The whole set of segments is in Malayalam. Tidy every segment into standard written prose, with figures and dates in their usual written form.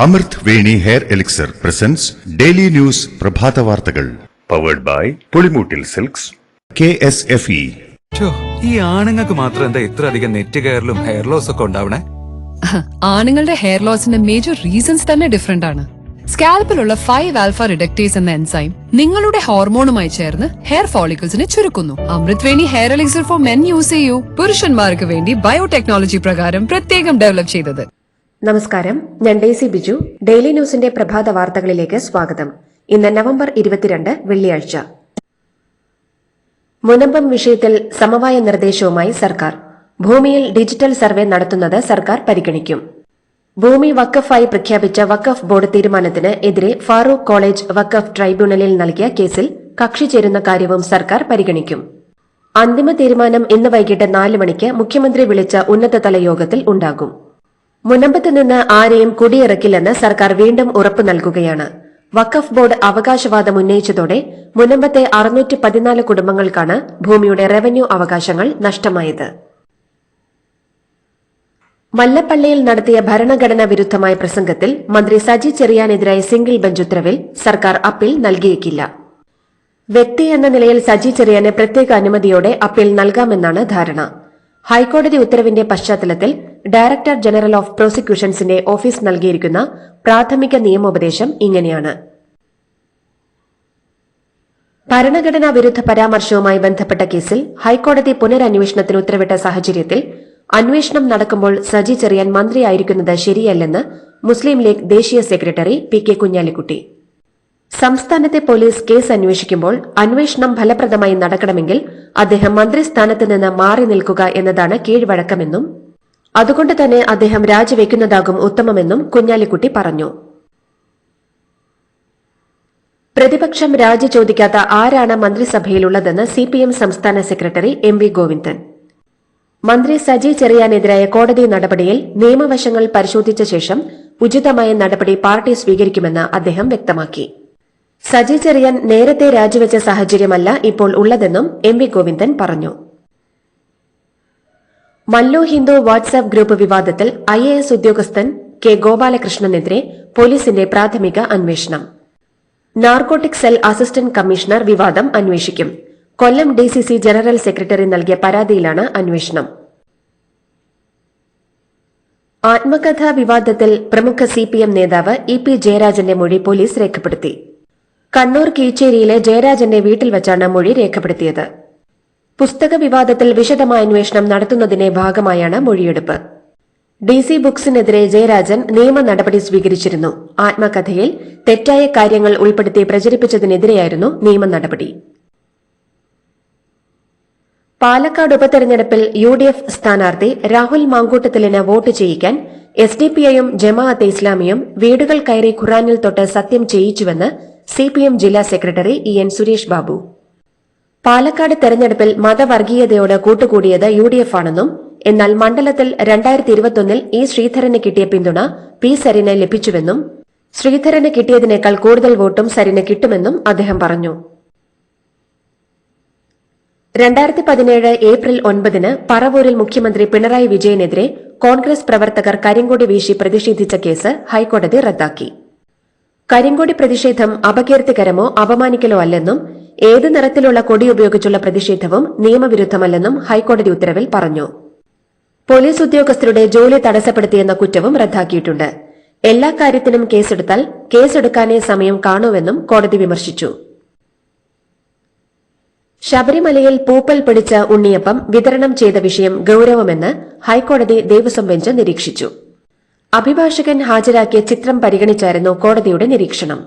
അമൃത് Veni hair elixir presents daily news പ്രഭാത വാർത്തകൾ powered by Pulimoottil silks KSFE. ഈ ആണുങ്ങൾക്ക് മാത്രം എന്താ ഇത്ര അധികം നെറ്റ് കെയറിലും ഹെയർ ലോസ് ഒക്കെ ഉണ്ടാവണേ? ആണുങ്ങളുടെ ഹെയർ ലോസിന്റെ മേജർ റീസൺസ് തന്നെ ഡിഫറെന്റ് ആണ്. സ്കാൽപ്പിലുള്ള 5-ആൽഫ റിഡക്ടേസ് എന്ന എൻസൈം നിങ്ങളുടെ ഹോർമോണുമായി ചേർന്ന് ഹെയർ ഫോളിക്കിൾസിനെ ചുരുക്കുന്നു. Amrit Veni hair elixir for men use ചെയ്യൂ. പുരുഷന്മാർക്ക് വേണ്ടി ബയോടെക്നോളജി പ്രകാരം പ്രത്യേകം ഡെവലപ്പ് ചെയ്തത്. നമസ്കാരം, ഞാൻ ഡെയ്സി ബിജു. ഡെയിലി ന്യൂസിന്റെ പ്രഭാത വാർത്തകളിലേക്ക് സ്വാഗതം. ഇന്ന് നവംബർ 22 വെള്ളിയാഴ്ച. മുനമ്പം വിഷയത്തിൽ സമവായ നിർദ്ദേശവുമായി സർക്കാർ. ഭൂമിയിൽ ഡിജിറ്റൽ സർവേ നടത്തുന്നത് സർക്കാർ പരിഗണിക്കും. ഭൂമി വഖഫായി പ്രഖ്യാപിച്ച വഖഫ് ബോർഡ് തീരുമാനത്തിന് എതിരെ ഫാറൂഖ് കോളേജ് വഖഫ് ട്രൈബ്യൂണലിൽ നൽകിയ കേസിൽ കക്ഷി ചേരുന്ന കാര്യവും സർക്കാർ പരിഗണിക്കും. അന്തിമ തീരുമാനം ഇന്ന് വൈകിട്ട് 4 മണിക്ക് മുഖ്യമന്ത്രി വിളിച്ച ഉന്നതതല യോഗത്തിൽ ഉണ്ടാകും. മുനമ്പത്ത് നിന്ന് ആരെയും കുടിയിറക്കില്ലെന്ന് സർക്കാർ വീണ്ടും ഉറപ്പു നൽകുകയാണ്. വഖഫ് ബോർഡ് അവകാശവാദം ഉന്നയിച്ചതോടെ മുനമ്പത്തെ 614 കുടുംബങ്ങൾക്കാണ് ഭൂമിയുടെ റവന്യൂ അവകാശങ്ങൾ നഷ്ടമായത്. മല്ലപ്പള്ളിയിൽ നടത്തിയ ഭരണഘടനാ വിരുദ്ധമായ പ്രസംഗത്തിൽ മന്ത്രി സജി ചെറിയാനെതിരായ സിംഗിൾ ബെഞ്ച് ഉത്തരവിൽ സർക്കാർ അപ്പീൽ നൽകിയേക്കില്ല. വ്യക്തി എന്ന നിലയിൽ സജി ചെറിയാന് പ്രത്യേക അനുമതിയോടെ അപ്പീൽ നൽകാമെന്നാണ് ധാരണ. ഹൈക്കോടതി ഉത്തരവിന്റെ പശ്ചാത്തലത്തിൽ ഡയറക്ടർ ജനറൽ ഓഫ് പ്രോസിക്യൂഷൻസിന്റെ ഓഫീസ് നൽകിയിരിക്കുന്ന പ്രാഥമിക നിയമോപദേശം ഇങ്ങനെയാണ്. ഭരണഘടനാ വിരുദ്ധ പരാമർശവുമായി ബന്ധപ്പെട്ട കേസിൽ ഹൈക്കോടതി പുനരന്വേഷണത്തിന് ഉത്തരവിട്ട സാഹചര്യത്തിൽ അന്വേഷണം നടക്കുമ്പോൾ സജി ചെറിയാൻ മന്ത്രിയായിരിക്കുന്നത് ശരിയല്ലെന്ന് മുസ്ലിം ലീഗ് ദേശീയ സെക്രട്ടറി PK കുഞ്ഞാലിക്കുട്ടി. സംസ്ഥാനത്തെ പോലീസ് കേസ് അന്വേഷിക്കുമ്പോൾ അന്വേഷണം ഫലപ്രദമായി നടക്കണമെങ്കിൽ അദ്ദേഹം മന്ത്രിസ്ഥാനത്ത് നിന്ന് മാറി നിൽക്കുക എന്നതാണ് കീഴ്വഴക്കമെന്നും അതുകൊണ്ട് തന്നെ അദ്ദേഹം രാജിവെക്കുന്നതാകും ഉത്തമമെന്നും കുഞ്ഞാലിക്കുട്ടി പറഞ്ഞു. പ്രതിപക്ഷം രാജി ചോദിക്കാത്ത ആരാണ് മന്ത്രിസഭയിലുള്ളതെന്ന് CPM സംസ്ഥാന സെക്രട്ടറി MV ഗോവിന്ദൻ. മന്ത്രി സജി ചെറിയാനെതിരായ കോടതി നടപടിയിൽ നിയമവശങ്ങൾ പരിശോധിച്ച ശേഷം ഉചിതമായ നടപടി പാർട്ടി സ്വീകരിക്കുമെന്ന് അദ്ദേഹം വ്യക്തമാക്കി. സജി ചെറിയാൻ നേരത്തെ രാജിവെച്ച സാഹചര്യമല്ല ഇപ്പോൾ ഉള്ളതെന്നും MV ഗോവിന്ദൻ പറഞ്ഞു. മല്ലു ഹിന്ദു വാട്സ്ആപ്പ് ഗ്രൂപ്പ് വിവാദത്തിൽ IAS ഉദ്യോഗസ്ഥൻ K ഗോപാലകൃഷ്ണനെതിരെ പോലീസിന്റെ പ്രാഥമിക അന്വേഷണം. നാർക്കോട്ടിക് സെൽ അസിസ്റ്റന്റ് കമ്മീഷണർ വിവാദം അന്വേഷിക്കും. കൊല്ലം DCC ജനറൽ സെക്രട്ടറി നൽകിയ പരാതിയിലാണ് അന്വേഷണം. ആത്മകഥാ വിവാദത്തിൽ പ്രമുഖ CPM നേതാവ് EP ജയരാജന്റെ മൊഴി പോലീസ് രേഖപ്പെടുത്തി. കണ്ണൂർ കീച്ചേരിയിലെ ജയരാജന്റെ വീട്ടിൽ വച്ചാണ് മൊഴി രേഖപ്പെടുത്തിയത്. പുസ്തക വിവാദത്തിൽ വിശദമായ അന്വേഷണം നടത്തുന്നതിന്റെ ഭാഗമായാണ് മൊഴിയെടുപ്പ്. DC ബുക്സിനെതിരെ ജയരാജൻ നിയമ നടപടി സ്വീകരിച്ചിരുന്നു. ആത്മകഥയിൽ തെറ്റായ കാര്യങ്ങൾ ഉൾപ്പെടുത്തി പ്രചരിപ്പിച്ചതിനെതിരെയായിരുന്നു നിയമ നടപടി. പാലക്കാട് ഉപതെരഞ്ഞെടുപ്പിൽ UDF സ്ഥാനാർത്ഥി രാഹുൽ മാങ്കൂട്ടത്തിലിന് വോട്ട് ചെയ്യിക്കാൻ SDPIയും ജമാഅത്തെ ഇസ്ലാമിയും വീടുകൾ കയറി ഖുറാനിൽ തൊട്ട് സത്യം ചെയ്യിച്ചുവെന്ന് CPM ജില്ലാ സെക്രട്ടറി EN സുരേഷ് ബാബു. പാലക്കാട് തെരഞ്ഞെടുപ്പിൽ മതവർഗീയതയോട് കൂട്ടുകൂടിയത് UDF ആണെന്നും എന്നാൽ മണ്ഡലത്തിൽ 2021 E ശ്രീധരന് കിട്ടിയ പിന്തുണ P സരിന് ലഭിച്ചുവെന്നും ശ്രീധരന് കിട്ടിയതിനേക്കാൾ കൂടുതൽ വോട്ടും സരിന് കിട്ടുമെന്നും അദ്ദേഹം പറഞ്ഞു. 2017 ഏപ്രിൽ 9 പറവൂരിൽ മുഖ്യമന്ത്രി പിണറായി വിജയനെതിരെ കോൺഗ്രസ് പ്രവർത്തകർ കരിങ്കൊടി വീശി പ്രതിഷേധിച്ച കേസ് ഹൈക്കോടതി റദ്ദാക്കി. കരിങ്കൊടി പ്രതിഷേധം അപകീർത്തികരമോ അപമാനിക്കലോ അല്ലെന്നും ഏത് നിറത്തിലുള്ള കൊടി ഉപയോഗിച്ചുള്ള പ്രതിഷേധവും നിയമവിരുദ്ധമല്ലെന്നും ഹൈക്കോടതി ഉത്തരവിൽ പറഞ്ഞു. പോലീസ് ഉദ്യോഗസ്ഥരുടെ ജോലി തടസ്സപ്പെടുത്തിയെന്ന കുറ്റവും റദ്ദാക്കിയിട്ടുണ്ട്. എല്ലാ കാര്യത്തിനും കേസെടുത്താൽ കേസെടുക്കാനേ സമയം കാണൂവെന്നും കോടതി വിമർശിച്ചു. ശബരിമലയിൽ പൂപ്പൽ പിടിച്ച ഉണ്ണിയപ്പം വിതരണം ചെയ്ത വിഷയം ഗൌരവമെന്ന് ഹൈക്കോടതി ദേവസ്വം ബെഞ്ച് നിരീക്ഷിച്ചു. അഭിഭാഷകൻ ഹാജരാക്കിയ ചിത്രം പരിഗണിച്ചായിരുന്നു കോടതിയുടെ നിരീക്ഷണം.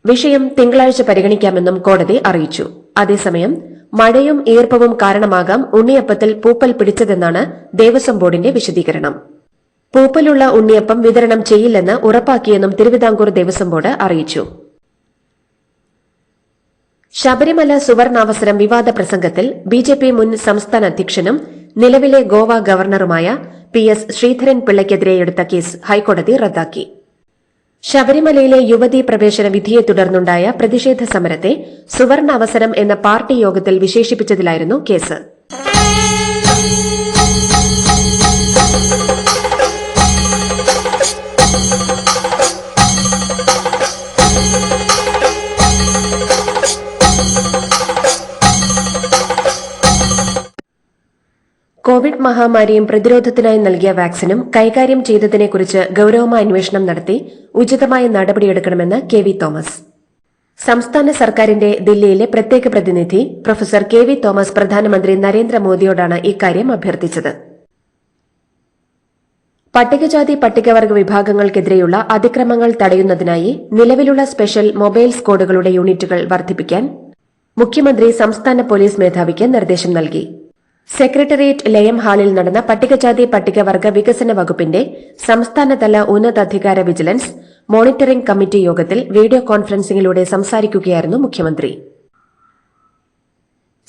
വിഷയം തിങ്കളാഴ്ച പരിഗണിക്കാമെന്നും കോടതി അറിയിച്ചു. അതേസമയം മഴയും ഈർപ്പവും കാരണമാകാം ഉണ്ണിയപ്പത്തിൽ പൂപ്പൽ പിടിച്ചതെന്നാണ് ദേവസ്വം ബോർഡിന്റെ വിശദീകരണം. പൂപ്പലുള്ള ഉണ്ണിയപ്പം വിതരണം ചെയ്യില്ലെന്ന് ഉറപ്പാക്കിയെന്നും തിരുവിതാംകൂർ ദേവസ്വം ബോർഡ് അറിയിച്ചു. ശബരിമല സുവർണാവസരം വിവാദ പ്രസംഗത്തിൽ BJP മുൻ സംസ്ഥാന അധ്യക്ഷനും നിലവിലെ ഗോവ ഗവർണറുമായ PS ശ്രീധരൻ പിള്ളയ്ക്കെതിരെ എടുത്ത കേസ് ഹൈക്കോടതി റദ്ദാക്കി. ശബരിമലയിലെ യുവതീ പ്രവേശന വിധിയെ തുടർന്നുണ്ടായ പ്രതിഷേധ സമരത്തെ സുവർണാവസരം എന്ന പാർട്ടി യോഗത്തിൽ വിശേഷിപ്പിച്ചതിലായിരുന്നു കേസ്. കോവിഡ് മഹാമാരിയും പ്രതിരോധത്തിനായി നൽകിയ വാക്സിനും കൈകാര്യം ചെയ്തതിനെക്കുറിച്ച് ഗൌരവമായ അന്വേഷണം നടത്തി ഉചിതമായ നടപടിയെടുക്കണമെന്ന് കെ.വി. തോമസ്. സംസ്ഥാന സർക്കാരിന്റെ ദില്ലിയിലെ പ്രത്യേക പ്രതിനിധി പ്രൊഫസർ കെ.വി. തോമസ് പ്രധാനമന്ത്രി നരേന്ദ്രമോദിയോടാണ് ഇക്കാര്യം അഭ്യർത്ഥിച്ചത്. പട്ടികജാതി പട്ടികവർഗ വിഭാഗങ്ങൾക്കെതിരെയുള്ള അതിക്രമങ്ങൾ തടയുന്നതിനായി നിലവിലുള്ള സ്പെഷ്യൽ മൊബൈൽ സ്ക്വാഡുകളുടെ യൂണിറ്റുകൾ വർദ്ധിപ്പിക്കാൻ മുഖ്യമന്ത്രി സംസ്ഥാന പോലീസ് മേധാവിക്ക് നിർദ്ദേശം നൽകി. സെക്രട്ടേറിയറ്റ് ലയം ഹാളിൽ നടന്ന പട്ടികജാതി പട്ടികവർഗ വികസന വകുപ്പിന്റെ സംസ്ഥാനതല ഉന്നതാധികാര വിജിലൻസ് മോണിറ്ററിംഗ് കമ്മിറ്റി യോഗത്തിൽ വീഡിയോ കോൺഫറൻസിംഗിലൂടെ സംസാരിക്കുകയായിരുന്നു മുഖ്യമന്ത്രി.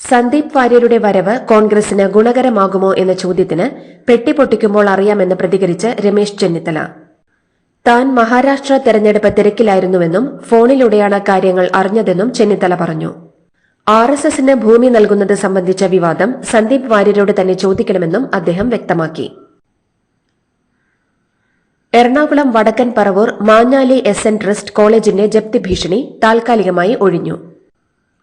സന്ദീപ് വാര്യരുടെ വരവ് കോൺഗ്രസിന് ഗുണകരമാകുമോ എന്ന ചോദ്യത്തിന് പെട്ടിപൊട്ടിക്കുമ്പോൾ അറിയാമെന്ന് പ്രതികരിച്ച് രമേശ് ചെന്നിത്തല. താൻ മഹാരാഷ്ട്ര തെരഞ്ഞെടുപ്പ് തിരക്കിലായിരുന്നുവെന്നും ഫോണിലൂടെയാണ് കാര്യങ്ങൾ അറിഞ്ഞതെന്നും ചെന്നിത്തല പറഞ്ഞു. RSSന് ഭൂമി നൽകുന്നത് സംബന്ധിച്ച വിവാദം സന്ദീപ് വാര്യരോട് തന്നെ ചോദിക്കണമെന്നും അദ്ദേഹം വ്യക്തമാക്കി. എറണാകുളം വടക്കൻ പറവൂർ മാഞ്ഞാലി SN ട്രസ്റ്റ് കോളേജിന്റെ ജപ്തി ഭീഷണി താൽക്കാലികമായി ഒഴിഞ്ഞു.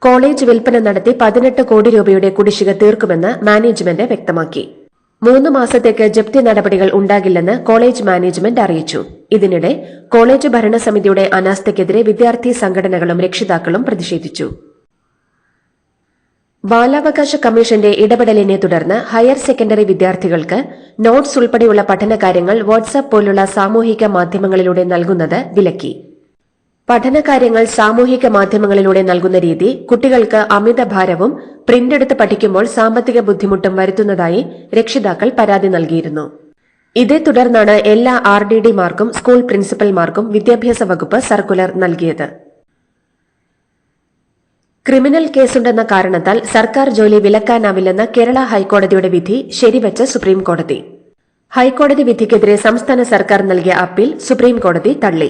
കോളേജ് വിൽപ്പന നടത്തി 18 കോടി രൂപയുടെ കുടിശ്ശിക തീർക്കുമെന്ന് മാനേജ്മെന്റ് വ്യക്തമാക്കി. 3 മാസത്തേക്ക് ജപ്തി നടപടികൾ ഉണ്ടാകില്ലെന്ന് കോളേജ് മാനേജ്മെന്റ് അറിയിച്ചു. ഇതിനിടെ കോളേജ് ഭരണസമിതിയുടെ അനാസ്ഥയ്ക്കെതിരെ വിദ്യാർത്ഥി സംഘടനകളും രക്ഷിതാക്കളും പ്രതിഷേധിച്ചു. ബാലാവകാശ കമ്മീഷന്റെ ഇടപെടലിനെ തുടർന്ന് ഹയർ സെക്കൻഡറി വിദ്യാർത്ഥികൾക്ക് നോട്ട്സ് ഉൾപ്പെടെയുള്ള പഠനകാര്യങ്ങൾ വാട്സ്ആപ്പ് പോലുള്ള സാമൂഹിക മാധ്യമങ്ങളിലൂടെ നൽകുന്നത് വിലക്കി. പഠനകാര്യങ്ങൾ സാമൂഹിക മാധ്യമങ്ങളിലൂടെ നൽകുന്ന രീതി കുട്ടികൾക്ക് അമിതഭാരവും പ്രിന്റെടുത്ത് പഠിക്കുമ്പോൾ സാമ്പത്തിക ബുദ്ധിമുട്ടും വരുത്തുന്നതായി രക്ഷിതാക്കൾ പരാതി നൽകിയിരുന്നു. ഇതേ തുടർന്നാണ് എല്ലാ RDDമാർക്കും സ്കൂൾ പ്രിൻസിപ്പൽമാർക്കും വിദ്യാഭ്യാസ വകുപ്പ് സർക്കുലർ നൽകിയത്. ക്രിമിനൽ കേസുണ്ടെന്ന കാരണത്താൽ സർക്കാർ ജോലി വിലക്കാനാവില്ലെന്ന കേരള ഹൈക്കോടതിയുടെ വിധി ശരിവച്ച് സുപ്രീംകോടതി. ഹൈക്കോടതി വിധിക്കെതിരെ സംസ്ഥാന സർക്കാർ നൽകിയ അപ്പീൽ സുപ്രീംകോടതി തള്ളി.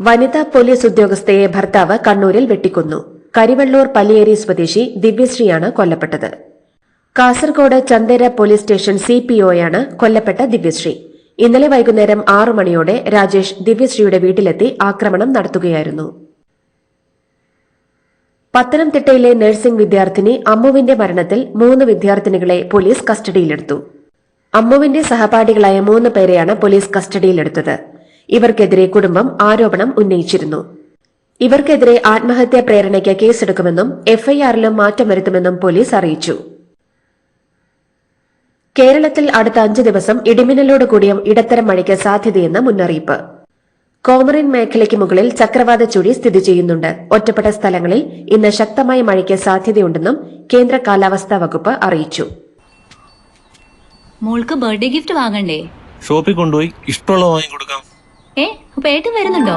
വനിതാ പോലീസ് ഉദ്യോഗസ്ഥയെ ഭർത്താവ് കണ്ണൂരിൽ വെട്ടിക്കൊന്നു. കരിവള്ളൂർ പല്ലിയേരി സ്വദേശി ദിവ്യശ്രീയാണ് കൊല്ലപ്പെട്ടത്. കാസർഗോഡ് ചന്ദേര പോലീസ് സ്റ്റേഷൻ CPOയാണ് കൊല്ലപ്പെട്ട ദിവ്യശ്രീ. ഇന്നലെ വൈകുന്നേരം 6 മണിയോടെ രാജേഷ് ദിവ്യശ്രീയുടെ വീട്ടിലെത്തി ആക്രമണം നടത്തുകയായിരുന്നു. പത്തനംതിട്ടയിലെ നഴ്സിംഗ് വിദ്യാർത്ഥിനി അമ്മുവിന്റെ മരണത്തിൽ 3 വിദ്യാർത്ഥിനികളെ പോലീസ് കസ്റ്റഡിയിലെടുത്തു. അമ്മുവിന്റെ സഹപാഠികളായ 3 പേരെയാണ് പോലീസ് കസ്റ്റഡിയിലെടുത്തത്. ഇവർക്കെതിരെ കുടുംബം ആരോപണം ഉന്നയിച്ചിരുന്നു. ഇവർക്കെതിരെ ആത്മഹത്യാ പ്രേരണയ്ക്ക് കേസെടുക്കുമെന്നും FIRലും മാറ്റം വരുത്തുമെന്നും പോലീസ് അറിയിച്ചു. കേരളത്തിൽ അടുത്ത 5 ദിവസം ഇടിമിന്നലോട് കൂടിയ ഇടത്തരം മഴയ്ക്ക് സാധ്യതയെന്ന് മുന്നറിയിപ്പ്. കോമറിൻ മേഖലയ്ക്ക് മുകളിൽ ചക്രവാത ചുഴി സ്ഥിതി ചെയ്യുന്നുണ്ട്. ഒറ്റപ്പെട്ട സ്ഥലങ്ങളിൽ ഇന്ന് ശക്തമായ മഴയ്ക്ക് സാധ്യതയുണ്ടെന്നും കേന്ദ്ര കാലാവസ്ഥാ വകുപ്പ് അറിയിച്ചു. മോൾക്ക് ബർത്ത്ഡേ ഗിഫ്റ്റ് വാങ്ങണ്ടേ? ഷോപ്പിൽ കൊണ്ടുപോയി ഇഷ്ടമുള്ള വാങ്ങിക്കൊടുക്കാം. അപ്പൊ ഏട്ടൻ വരുന്നുണ്ടോ?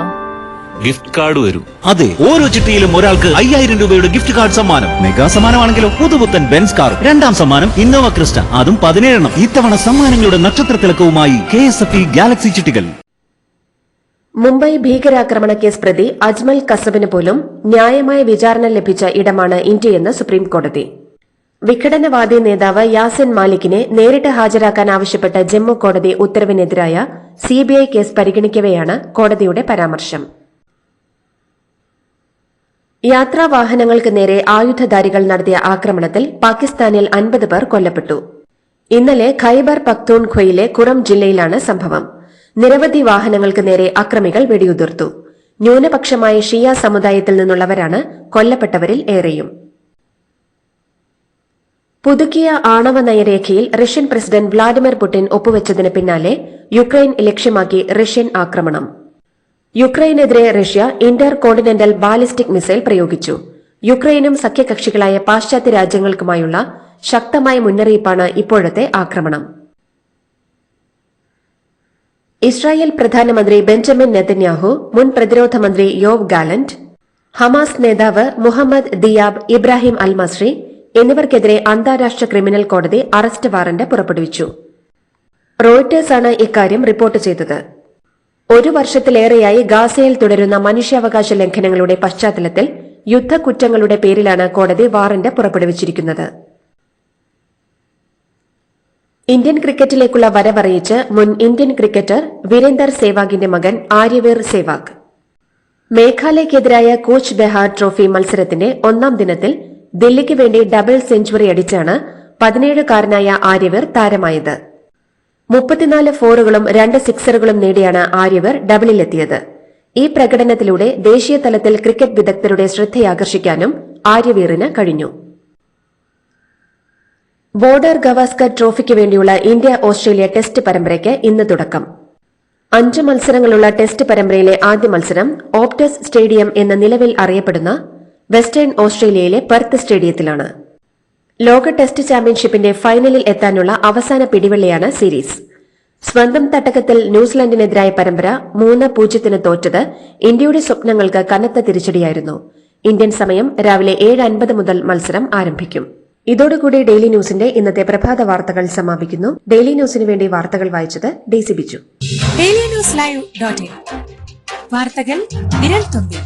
ഗിഫ്റ്റ് കാർഡ് വരും. അതെ, ഓരോ ചിട്ടിയിലും ഒരാൾക്ക് 5000 രൂപയുടെ ഗിഫ്റ്റ് കാർഡ് സമ്മാനം. മെഗാ സമ്മാനമാണെങ്കിലോ പുതുപുത്തൻ ബെൻസ് കാർ. 2ാം സമ്മാനം ഇന്നോവ ക്രിസ്റ്റ, അതും 17 എണ്ണം. ഇത്തവണ സമ്മാനങ്ങളുടെ നക്ഷത്രത്തിലക്കവുമായി KSFE ഗാലക്സി ചിട്ടികൾ. മുംബൈ ഭീകരാക്രമണ കേസ് പ്രതി അജ്മൽ കസബിന് പോലും ന്യായമായ വിചാരണ ലഭിച്ച ഇടമാണ് ഇന്ത്യയെന്ന് സുപ്രീംകോടതി. വിഘടനവാദി നേതാവ് യാസിൻ മാലിക്കിനെ നേരിട്ട് ഹാജരാക്കാൻ ആവശ്യപ്പെട്ട ജമ്മു കോടതി ഉത്തരവിനെതിരായ CBI കേസ് പരിഗണിക്കവെയാണ് കോടതിയുടെ പരാമർശം. യാത്രാവാഹനങ്ങൾക്ക് നേരെ ആയുധധാരികൾ നടത്തിയ ആക്രമണത്തിൽ പാകിസ്ഥാനിൽ 50 പേർ കൊല്ലപ്പെട്ടു. ഇന്നലെ ഖൈബർ പക്തൂൺഖ്വയിലെ കുറം ജില്ലയിലാണ് സംഭവം. നിരവധി വാഹനങ്ങൾക്ക് നേരെ അക്രമികൾ വെടിയുതിർത്തു. ന്യൂനപക്ഷമായ ഷിയ സമുദായത്തിൽ നിന്നുള്ളവരാണ് കൊല്ലപ്പെട്ടവരിൽ ഏറെയും. പുതുക്കിയ ആണവ നയരേഖയിൽ റഷ്യൻ പ്രസിഡന്റ് വ്ളാഡിമിർ പുടിൻ ഒപ്പുവെച്ചതിന് പിന്നാലെ യുക്രൈൻ ലക്ഷ്യമാക്കി റഷ്യൻ ആക്രമണം. യുക്രൈനെതിരെ Russia intercontinental ballistic missile പ്രയോഗിച്ചു. യുക്രൈനും സഖ്യകക്ഷികളായ പാശ്ചാത്യ രാജ്യങ്ങൾക്കുമായുള്ള ശക്തമായ മുന്നറിയിപ്പാണ് ഇപ്പോഴത്തെ ആക്രമണം. ഇസ്രായേൽ പ്രധാനമന്ത്രി ബെഞ്ചമിൻ നെതന്യാഹു, മുൻ പ്രതിരോധ മന്ത്രി യോവ് ഗാലന്റ്, ഹമാസ് നേതാവ് മുഹമ്മദ് ദിയാബ് ഇബ്രാഹിം അൽ മസ്രി എന്നിവർക്കെതിരെ അന്താരാഷ്ട്ര ക്രിമിനൽ കോടതി അറസ്റ്റ് വാറന്റ് പുറപ്പെടുവിച്ചു. റോയിട്ടേഴ്സാണ് ഇക്കാര്യം റിപ്പോർട്ട് ചെയ്തത്. 1 വർഷത്തിലേറെയായി ഗാസയിൽ തുടരുന്ന മനുഷ്യാവകാശ ലംഘനങ്ങളുടെ പശ്ചാത്തലത്തിൽ യുദ്ധക്കുറ്റങ്ങളുടെ പേരിലാണ് കോടതി വാറന്റ് പുറപ്പെടുവിച്ചിരിക്കുന്നത്. ഇന്ത്യൻ ക്രിക്കറ്റിലേക്കുള്ള വരവറിയിച്ച് മുൻ ഇന്ത്യൻ ക്രിക്കറ്റർ വീരേന്ദർ സേവാഗിന്റെ മകൻ ആര്യവീർ സേവാഗ്. മേഘാലയക്കെതിരായ കൂച്ച് ബെഹാർ ട്രോഫി മത്സരത്തിന്റെ 1ാം ദിനത്തിൽ ദില്ലിക്ക് വേണ്ടി ഡബിൾ സെഞ്ചുറി അടിച്ചാണ് 17-കാരനായ ആര്യവീർ താരമായത്. 34 ഫോറുകളും 2 സിക്സറുകളും നേടിയാണ് ആര്യവീർ ഡബിളിലെത്തിയത്. ഈ പ്രകടനത്തിലൂടെ ദേശീയ തലത്തിൽ ക്രിക്കറ്റ് വിദഗ്ധരുടെ ശ്രദ്ധയാകർഷിക്കാനും ആര്യവീറിന് കഴിഞ്ഞു. ബോർഡർ ഗവാസ്കർ ട്രോഫിക്ക് വേണ്ടിയുള്ള ഇന്ത്യ-ഓസ്ട്രേലിയ ടെസ്റ്റ് പരമ്പരയ്ക്ക് ഇന്ന് തുടക്കം. 5 മത്സരങ്ങളുള്ള ടെസ്റ്റ് പരമ്പരയിലെ ആദ്യ മത്സരം ഓപ്റ്റസ് സ്റ്റേഡിയം എന്ന നിലവിൽ അറിയപ്പെടുന്ന വെസ്റ്റേൺ ഓസ്ട്രേലിയയിലെ പെർത്ത് സ്റ്റേഡിയത്തിലാണ്. ലോക ടെസ്റ്റ് ചാമ്പ്യൻഷിപ്പിന്റെ ഫൈനലിൽ എത്താനുള്ള അവസാന പിടിവള്ളിയാണ് സീരീസ്. സ്വന്തം തട്ടകത്തിൽ ന്യൂസിലൻഡിനെതിരായ പരമ്പര 3-0 തോറ്റത് ഇന്ത്യയുടെ സ്വപ്നങ്ങൾക്ക് കനത്ത തിരിച്ചടിയായിരുന്നു. ഇന്ത്യൻ സമയം രാവിലെ 7:50 മുതൽ മത്സരം ആരംഭിക്കും. ഇതോടുകൂടി ഡെയിലി ന്യൂസിന്റെ ഇന്നത്തെ പ്രഭാത വാർത്തകൾ സമാപിക്കുന്നു. ഡെയിലി ന്യൂസിന് വേണ്ടി വാർത്തകൾ വായിച്ചത് Daisy Biju. Daily news live .in വാർത്തകൾ വിരൽ തുമ്പിൽ.